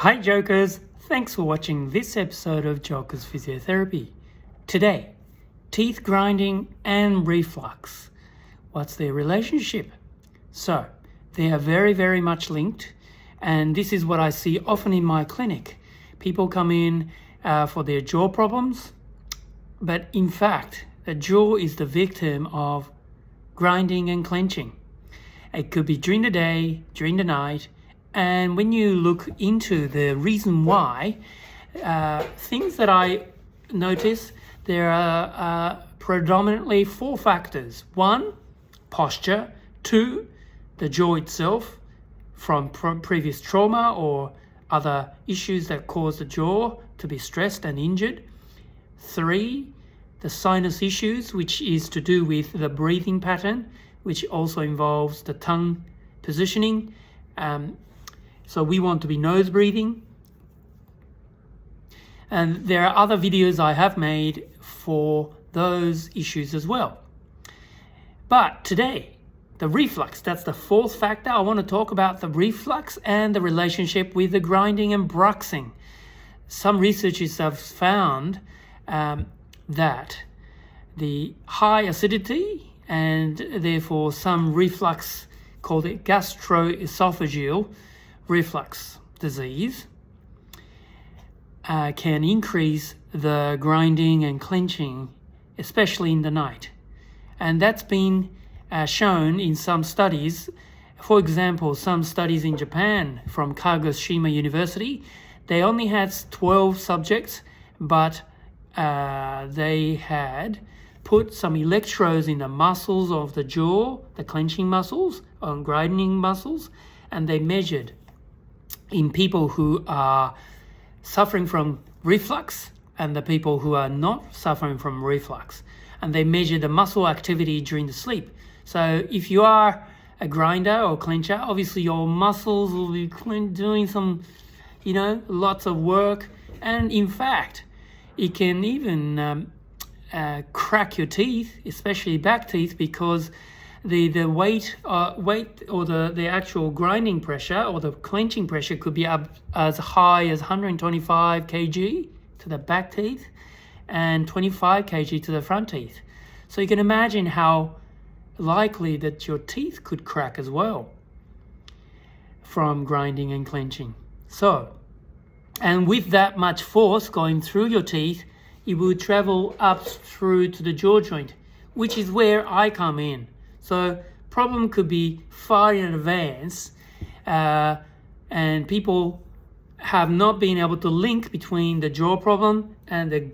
Hi Jokers, thanks for watching this episode of Joker's Physiotherapy. Today, teeth grinding and reflux. What's their relationship? So, they are very much linked, and this is what I see often in my clinic. People come in for their jaw problems, but in fact, the jaw is the victim of grinding and clenching. It could be during the day, during the night, and when you look into the reason why, things that I notice, there are predominantly 4 factors. 1, posture. 2, the jaw itself from previous trauma or other issues that cause the jaw to be stressed and injured. 3, the sinus issues, which is to do with the breathing pattern, which also involves the tongue positioning. So we want to be nose breathing. And there are other videos I have made for those issues as well. But today, the reflux, that's the 4th factor. I want to talk about the reflux and the relationship with the grinding and bruxing. Some researchers have found that the high acidity and therefore some reflux, called it gastro-oesophageal reflux disease, can increase the grinding and clenching, especially in the night. And that's been shown in some studies. For example, some studies in Japan from Kagoshima University, they only had 12 subjects, but they had put some electrodes in the muscles of the jaw, the clenching muscles, grinding muscles, and they measured in people who are suffering from reflux and the people who are not suffering from reflux. And they measure the muscle activity during the sleep. So if you are a grinder or clencher, obviously your muscles will be doing some, lots of work. And in fact, it can even crack your teeth, especially back teeth, because the weight or the actual grinding pressure or the clenching pressure could be up as high as 125 kg to the back teeth and 25 kg to the front teeth. So you can imagine how likely that your teeth could crack as well from grinding and clenching. So, and with that much force going through your teeth, it will travel up through to the jaw joint, which is where I come in. So problem could be far in advance, and people have not been able to link between the jaw problem and the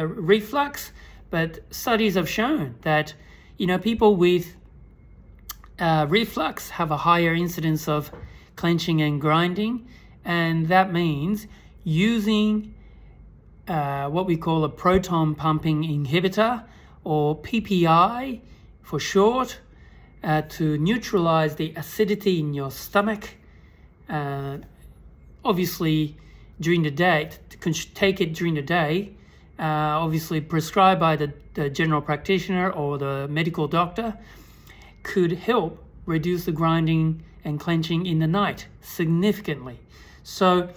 reflux. But studies have shown that people with reflux have a higher incidence of clenching and grinding, and that means using what we call a proton pumping inhibitor, or PPI for short, to neutralize the acidity in your stomach. Obviously, during the day, take it during the day, obviously prescribed by the general practitioner or the medical doctor, could help reduce the grinding and clenching in the night significantly. So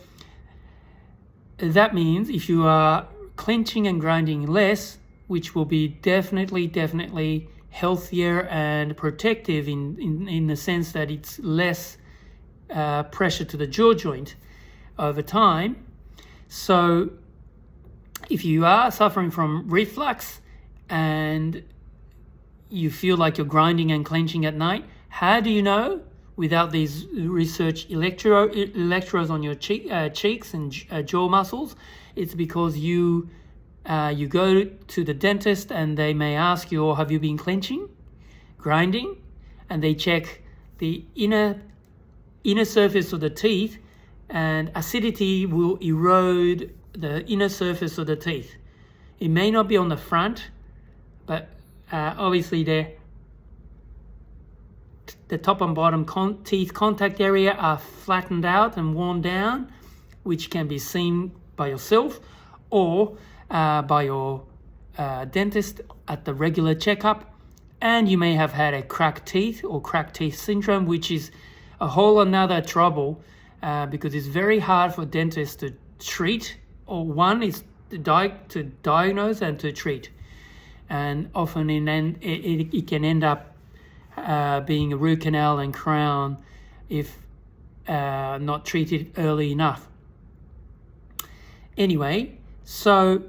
that means if you are clenching and grinding less, which will be definitely healthier and protective in the sense that it's less pressure to the jaw joint over time. So if you are suffering from reflux and you feel like you're grinding and clenching at night, how do you know? Without these research electrodes on your cheeks and jaw muscles, it's because you go to the dentist and they may ask you, have you been clenching, grinding? And they check the inner surface of the teeth, and acidity will erode the inner surface of the teeth. It may not be on the front, but obviously the top and bottom teeth contact area are flattened out and worn down, which can be seen by yourself or by your dentist at the regular checkup. And you may have had a cracked teeth or cracked teeth syndrome, which is a whole another trouble because it's very hard for dentists to treat, or one is to diagnose and to treat. And often it can end up being a root canal and crown if not treated early enough. Anyway, so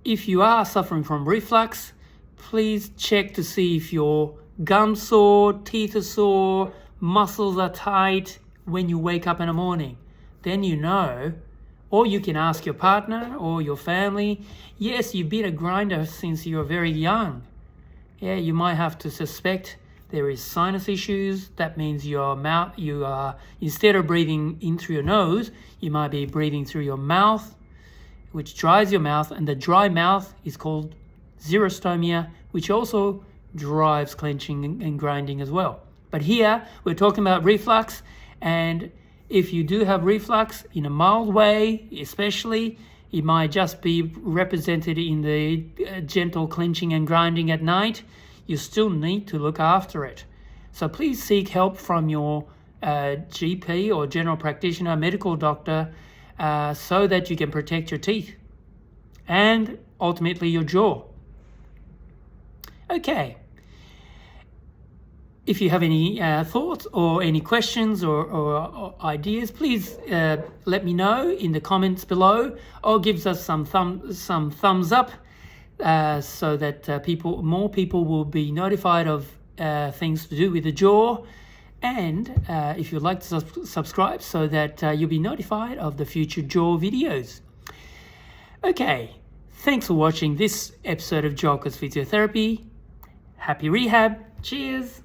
if you are suffering from reflux, please check to see if your gums sore, teeth are sore, muscles are tight when you wake up in the morning. Then you know, or you can ask your partner or your family, yes, you've been a grinder since you were very young. Yeah, you might have to suspect there is sinus issues. That means your mouth, you are, instead of breathing in through your nose, you might be breathing through your mouth, which dries your mouth, and the dry mouth is called xerostomia, which also drives clenching and grinding as well. But here we're talking about reflux, and if you do have reflux in a mild way, especially, it might just be represented in the gentle clenching and grinding at night. You still need to look after it. So please seek help from your GP or general practitioner, medical doctor, so that you can protect your teeth and ultimately your jaw. Okay. If you have any thoughts or any questions or ideas, please let me know in the comments below, or give us some thumbs up so that more people will be notified of things to do with the jaw. And if you'd like to subscribe so that you'll be notified of the future jaw videos. Okay, thanks for watching this episode of Jolka's Physiotherapy. Happy rehab. Cheers.